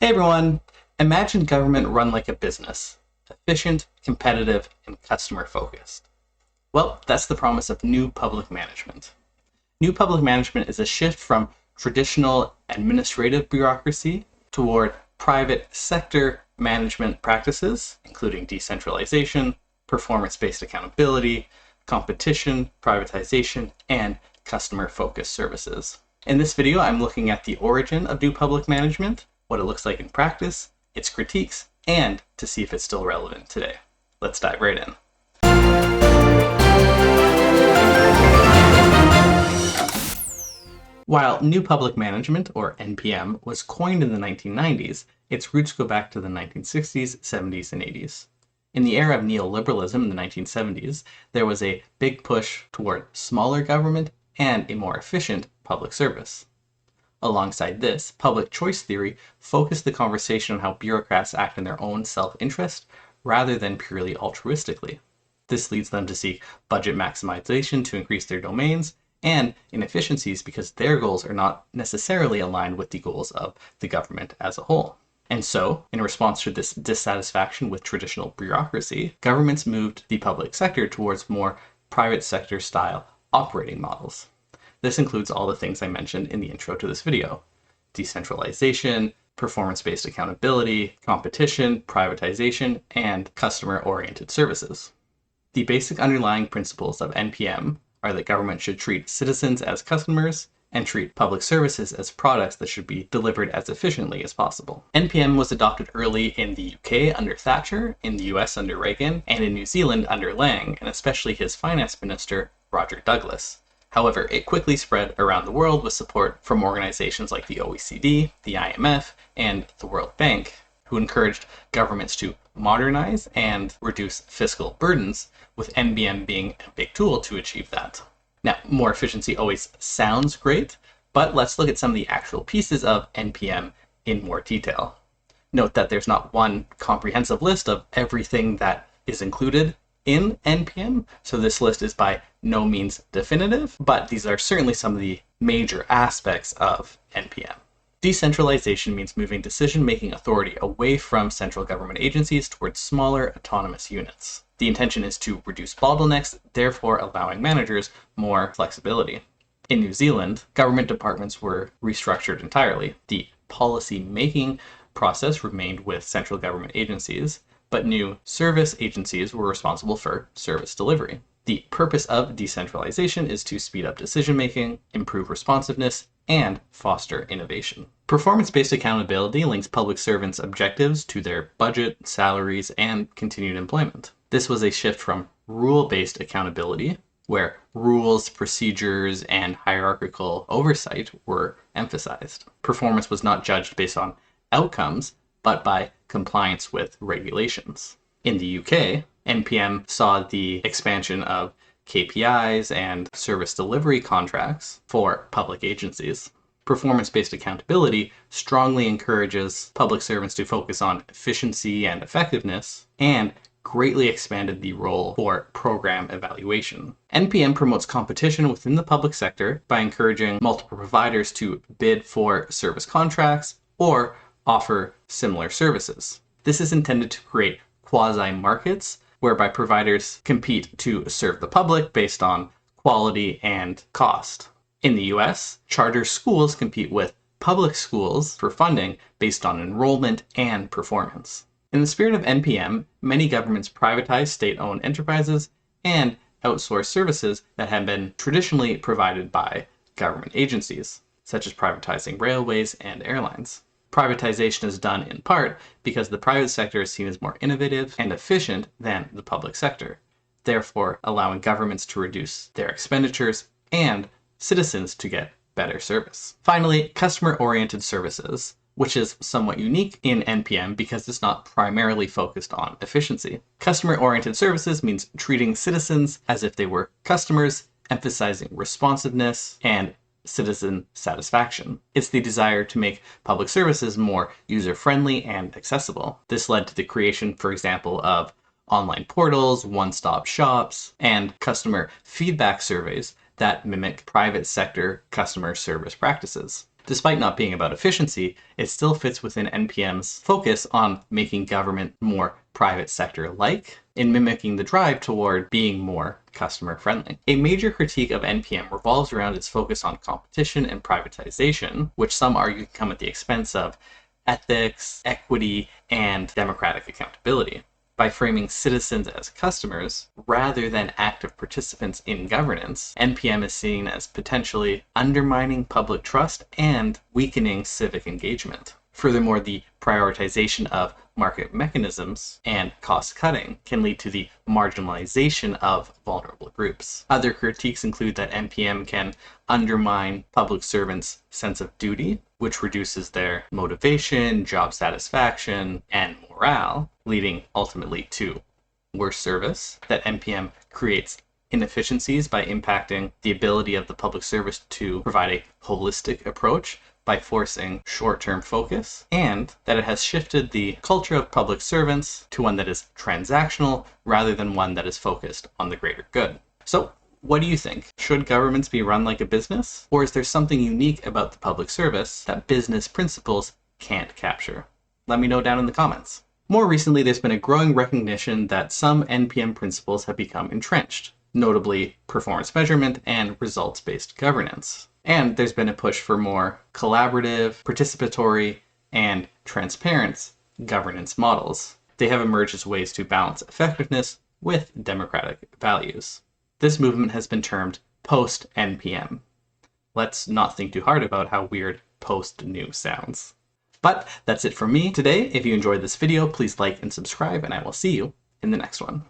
Hey everyone! Imagine government run like a business, efficient, competitive, and customer focused. Well, that's the promise of new public management. New public management is a shift from traditional administrative bureaucracy toward private sector management practices, including decentralization, performance-based accountability, competition, privatization, and customer-focused services. In this video, I'm looking at the origin of new public management, what it looks like in practice, its critiques, and to see if it's still relevant today. Let's dive right in. While New Public Management, or NPM, was coined in the 1990s, its roots go back to the 1960s, 70s, and 80s. In the era of neoliberalism in the 1970s, there was a big push toward smaller government and a more efficient public service. Alongside this, public choice theory focused the conversation on how bureaucrats act in their own self-interest rather than purely altruistically. This leads them to seek budget maximization to increase their domains and inefficiencies because their goals are not necessarily aligned with the goals of the government as a whole. And so, in response to this dissatisfaction with traditional bureaucracy, governments moved the public sector towards more private sector style operating models. This includes all the things I mentioned in the intro to this video: decentralization, performance-based accountability, competition, privatization, and customer-oriented services. The basic underlying principles of NPM are that government should treat citizens as customers and treat public services as products that should be delivered as efficiently as possible. NPM was adopted early in the UK under Thatcher, in the US under Reagan, and in New Zealand under Lang, and especially his finance minister, Roger Douglas. However, it quickly spread around the world with support from organizations like the OECD, the IMF, and the World Bank, who encouraged governments to modernize and reduce fiscal burdens, with NPM being a big tool to achieve that. Now, more efficiency always sounds great, but let's look at some of the actual pieces of NPM in more detail. Note that there's not one comprehensive list of everything that is included in NPM, so this list is by no means definitive, but these are certainly some of the major aspects of NPM. Decentralization means moving decision-making authority away from central government agencies towards smaller autonomous units. The intention is to reduce bottlenecks, therefore allowing managers more flexibility. In New Zealand, government departments were restructured entirely. The policy-making process remained with central government agencies, but new service agencies were responsible for service delivery. The purpose of decentralization is to speed up decision-making, improve responsiveness, and foster innovation. Performance-based accountability links public servants' objectives to their budget, salaries, and continued employment. This was a shift from rule-based accountability, where rules, procedures, and hierarchical oversight were emphasized. Performance was not judged based on outcomes, but by compliance with regulations. In the UK, NPM saw the expansion of KPIs and service delivery contracts for public agencies. Performance-based accountability strongly encourages public servants to focus on efficiency and effectiveness, and greatly expanded the role for program evaluation. NPM promotes competition within the public sector by encouraging multiple providers to bid for service contracts or offer similar services. This is intended to create quasi-markets whereby providers compete to serve the public based on quality and cost. In the US, charter schools compete with public schools for funding based on enrollment and performance. In the spirit of NPM, many governments privatize state-owned enterprises and outsource services that have been traditionally provided by government agencies, such as privatizing railways and airlines. Privatization is done in part because the private sector is seen as more innovative and efficient than the public sector, therefore allowing governments to reduce their expenditures and citizens to get better service. Finally, customer-oriented services, which is somewhat unique in NPM because it's not primarily focused on efficiency. Customer-oriented services means treating citizens as if they were customers, emphasizing responsiveness and citizen satisfaction. It's the desire to make public services more user-friendly and accessible. This led to the creation, for example, of online portals, one-stop shops, and customer feedback surveys that mimic private sector customer service practices. Despite not being about efficiency, it still fits within NPM's focus on making government more private sector-like, in mimicking the drive toward being more customer-friendly. A major critique of NPM revolves around its focus on competition and privatization, which some argue can come at the expense of ethics, equity, and democratic accountability. By framing citizens as customers rather than active participants in governance, NPM is seen as potentially undermining public trust and weakening civic engagement. Furthermore, the prioritization of market mechanisms and cost cutting can lead to the marginalization of vulnerable groups. Other critiques include that NPM can undermine public servants' sense of duty, which reduces their motivation, job satisfaction, and morale, leading ultimately to worse service. That NPM creates inefficiencies by impacting the ability of the public service to provide a holistic approach by forcing short-term focus, and that it has shifted the culture of public servants to one that is transactional rather than one that is focused on the greater good. So, what do you think? Should governments be run like a business? Or is there something unique about the public service that business principles can't capture? Let me know down in the comments. More recently, there's been a growing recognition that some NPM principles have become entrenched, notably performance measurement and results-based governance. And there's been a push for more collaborative, participatory, and transparent governance models. They have emerged as ways to balance effectiveness with democratic values. This movement has been termed post-NPM. Let's not think too hard about how weird post-new sounds. But that's it from me today. If you enjoyed this video, please like and subscribe, and I will see you in the next one.